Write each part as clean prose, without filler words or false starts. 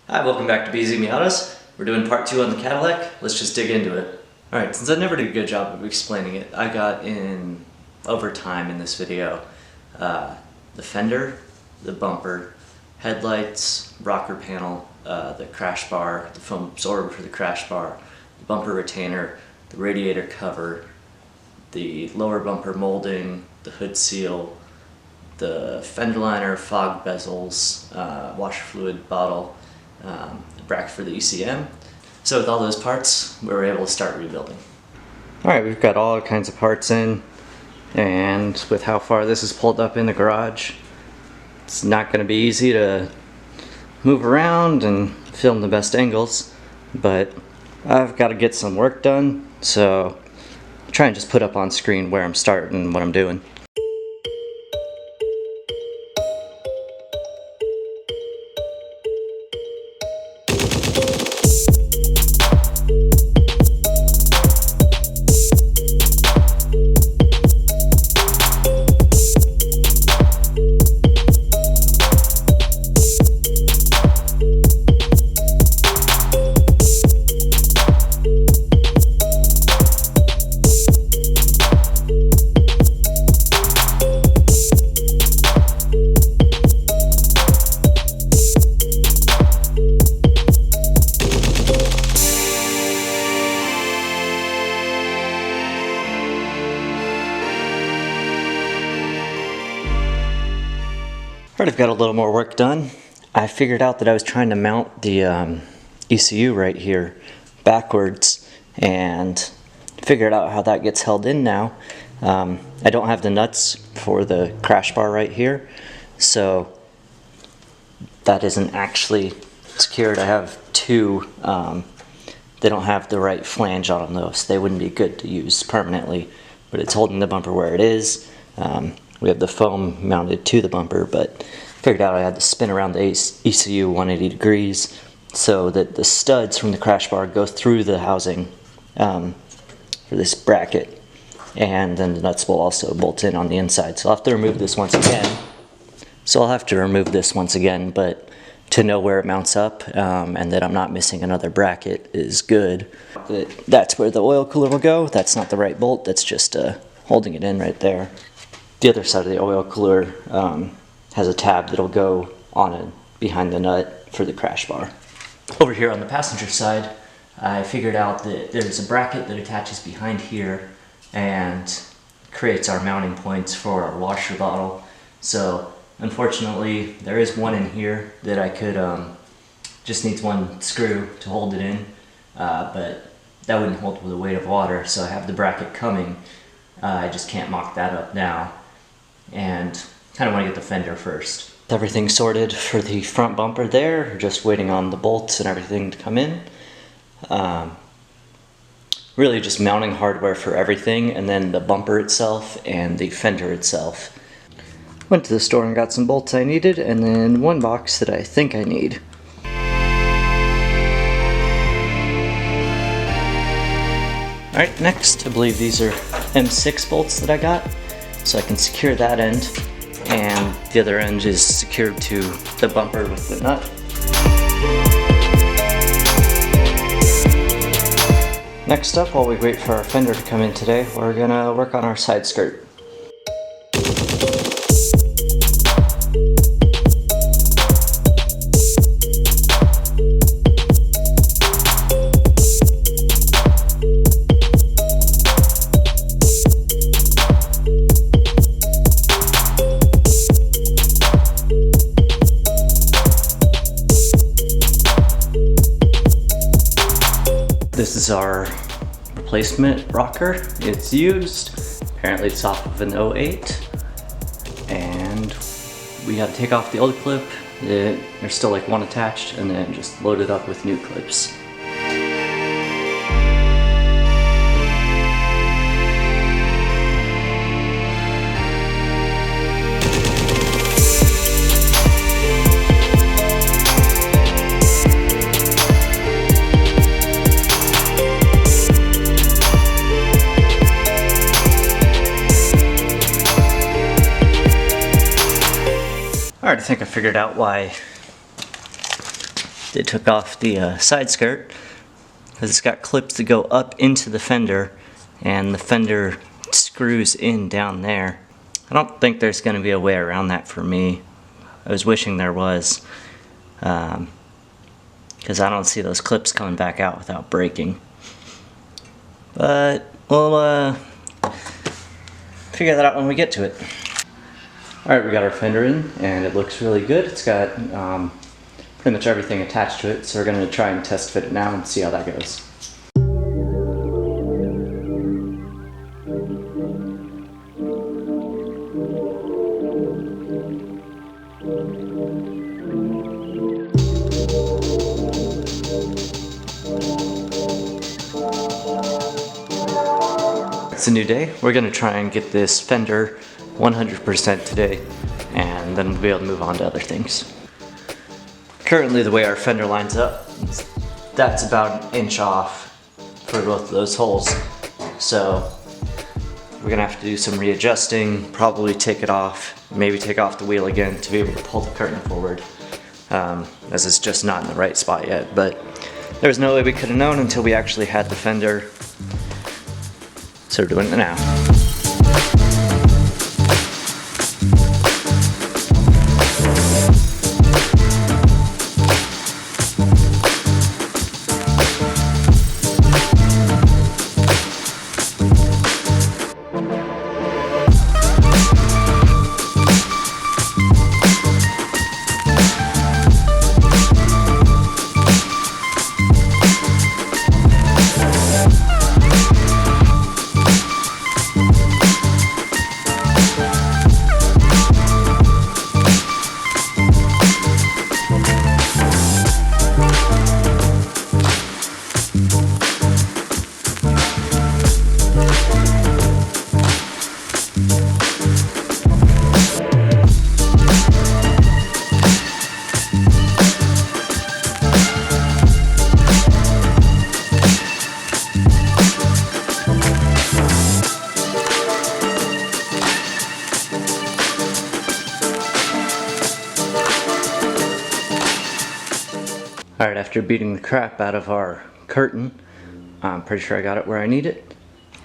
Hi, welcome back to BZmiatas. We're doing part 2 on the Cadillac. Let's just dig into it. Alright, since I never did a good job of explaining it, I got in over time in this video the fender, the bumper, headlights, rocker panel, the crash bar, the foam absorber for the crash bar, the bumper retainer, the radiator cover, the lower bumper molding, the hood seal, the fender liner, fog bezels, washer fluid bottle, the bracket for the ECM. So with all those parts, we were able to start rebuilding. Alright, we've got all kinds of parts in, and with how far this is pulled up in the garage, it's not going to be easy to move around and film the best angles, but I've got to get some work done, so I'll try and just put up on screen where I'm starting and what I'm doing. Alright, I've got a little more work done. I figured out that I was trying to mount the ECU right here backwards and figured out how that gets held in now. I don't have the nuts for the crash bar right here, so that isn't actually secured. I have two. They don't have the right flange on them though, so they wouldn't be good to use permanently, but it's holding the bumper where it is. We have the foam mounted to the bumper, but figured out I had to spin around the ECU 180 degrees so that the studs from the crash bar go through the housing for this bracket, and then the nuts will also bolt in on the inside. So I'll have to remove this once again. But to know where it mounts up and that I'm not missing another bracket is good. That's where the oil cooler will go. That's not the right bolt, that's just holding it in right there. The other side of the oil cooler has a tab that'll go on it behind the nut for the crash bar. Over here on the passenger side, I figured out that there's a bracket that attaches behind here and creates our mounting points for our washer bottle. So unfortunately, there is one in here that I could, just needs one screw to hold it in, but that wouldn't hold with the weight of water, so I have the bracket coming. I just can't mock that up now, and kind of want to get the fender first. Everything sorted for the front bumper there, just waiting on the bolts and everything to come in. Really just mounting hardware for everything, and then the bumper itself and the fender itself. Went to the store and got some bolts I needed, and then one box that I think I need. Alright, next I believe these are M6 bolts that I got, so I can secure that end, and the other end is secured to the bumper with the nut. Next up, while we wait for our fender to come in today, we're gonna work on our side skirt. This is our replacement rocker. It's used. Apparently it's off of an 08. And we gotta take off the old clip. There's still like one attached, and then just load it up with new clips. Alright, I think I figured out why They took off the side skirt because it's got clips that go up into the fender, and the fender screws in down there. I don't think there's going to be a way around that for me. I was wishing there was, because I don't see those clips coming back out without breaking. But we'll figure that out when we get to it. Alright, we got our fender in, and it looks really good. It's got pretty much everything attached to it, so we're going to try and test fit it now and see how that goes. It's a new day. We're going to try and get this fender 100% today, and then we'll be able to move on to other things. Currently, the way our fender lines up, that's about an inch off for both of those holes. So we're gonna have to do some readjusting, probably take it off, maybe take off the wheel again to be able to pull the curtain forward, as it's just not in the right spot yet. But there was no way we could have known until we actually had the fender. So we're doing it now. Alright, after beating the crap out of our curtain, I'm pretty sure I got it where I need it.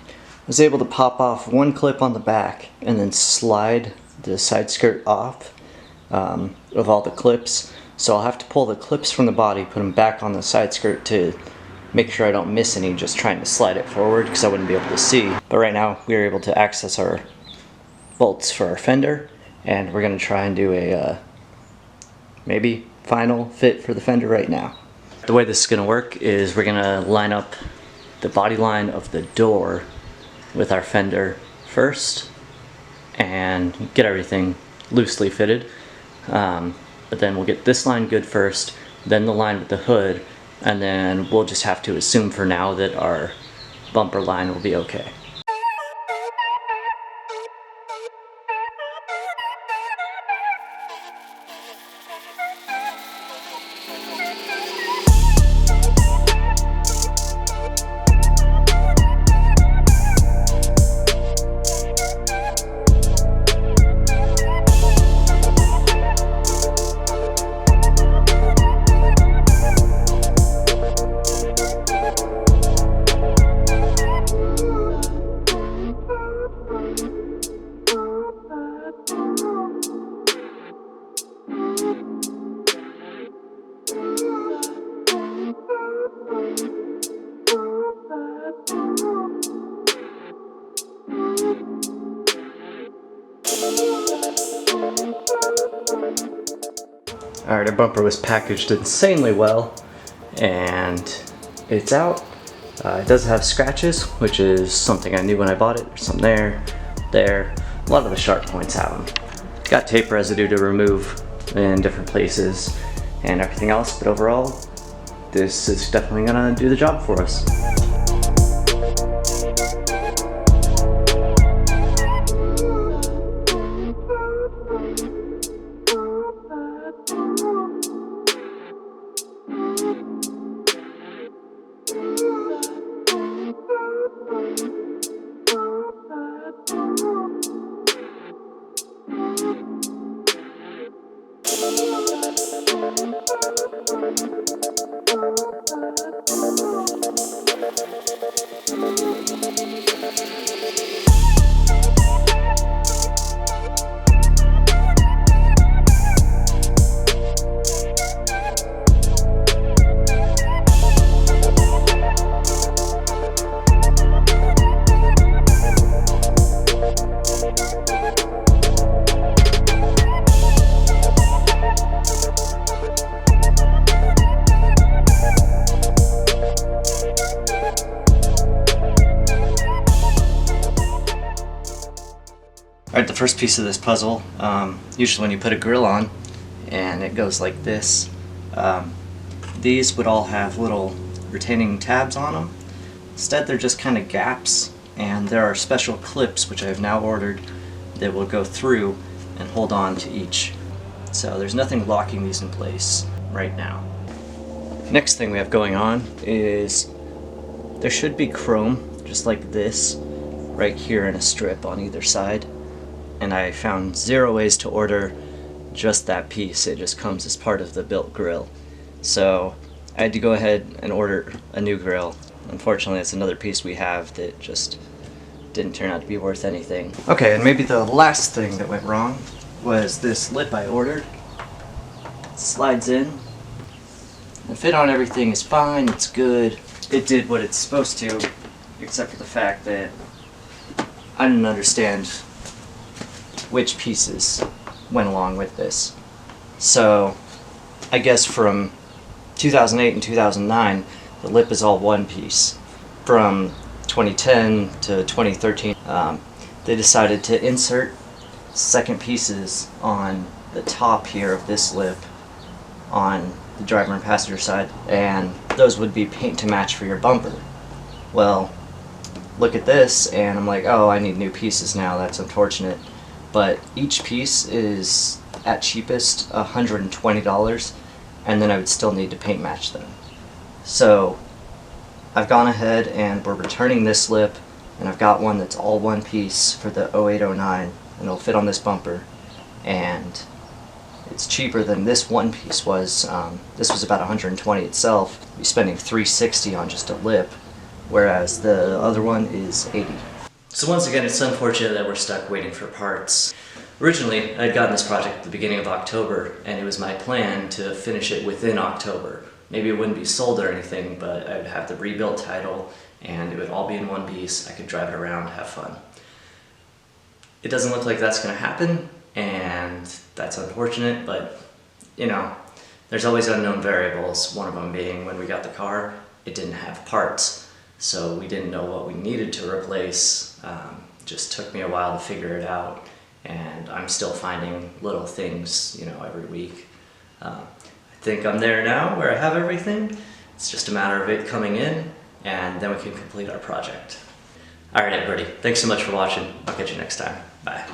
I was able to pop off one clip on the back and then slide the side skirt off of all the clips. So I'll have to pull the clips from the body, put them back on the side skirt to make sure I don't miss any just trying to slide it forward, because I wouldn't be able to see. But right now we are able to access our bolts for our fender, and we're going to try and do a maybe final fit for the fender right now. The way this is going to work is we're going to line up the body line of the door with our fender first and get everything loosely fitted. But then we'll get this line good first, then the line with the hood, and then we'll just have to assume for now that our bumper line will be okay. Alright, our bumper was packaged insanely well, and it's out. It does have scratches, which is something I knew when I bought it. There's some there. A lot of the sharp points have them. Got tape residue to remove in different places and everything else, but overall, this is definitely gonna do the job for us. Alright, the first piece of this puzzle, usually when you put a grill on and it goes like this, these would all have little retaining tabs on them. Instead they're just kind of gaps, and there are special clips which I have now ordered that will go through and hold on to each. So there's nothing locking these in place right now. Next thing we have going on is there should be chrome just like this right here in a strip on either side, and I found 0 ways to order just that piece. It just comes as part of the built grill. So I had to go ahead and order a new grill. Unfortunately, it's another piece we have that just didn't turn out to be worth anything. Okay, and maybe the last thing that went wrong was this lip I ordered. It slides in. The fit on everything is fine, it's good. It did what it's supposed to, except for the fact that I didn't understand which pieces went along with this. So I guess from 2008 and 2009, the lip is all one piece. From 2010 to 2013, they decided to insert second pieces on the top here of this lip on the driver and passenger side, and those would be paint to match for your bumper. Well, look at this, and I'm like, oh, I need new pieces now. That's unfortunate. But each piece is at cheapest $120, and then I would still need to paint match them. So I've gone ahead and we're returning this lip, and I've got one that's all one piece for the 0809, and it'll fit on this bumper, and it's cheaper than this one piece was. This was about $120 itself. You're spending $360 on just a lip, whereas the other one is $80. So once again, it's unfortunate that we're stuck waiting for parts. Originally, I had gotten this project at the beginning of October, and it was my plan to finish it within October. Maybe it wouldn't be sold or anything, but I would have the rebuilt title, and it would all be in one piece. I could drive it around, have fun. It doesn't look like that's going to happen, and that's unfortunate, but you know, there's always unknown variables, one of them being when we got the car, it didn't have parts, so we didn't know what we needed to replace. Just took me a while to figure it out, and I'm still finding little things, you know, every week. I think I'm there now where I have everything. It's just a matter of it coming in, and then we can complete our project. Alright everybody, thanks so much for watching. I'll catch you next time. Bye.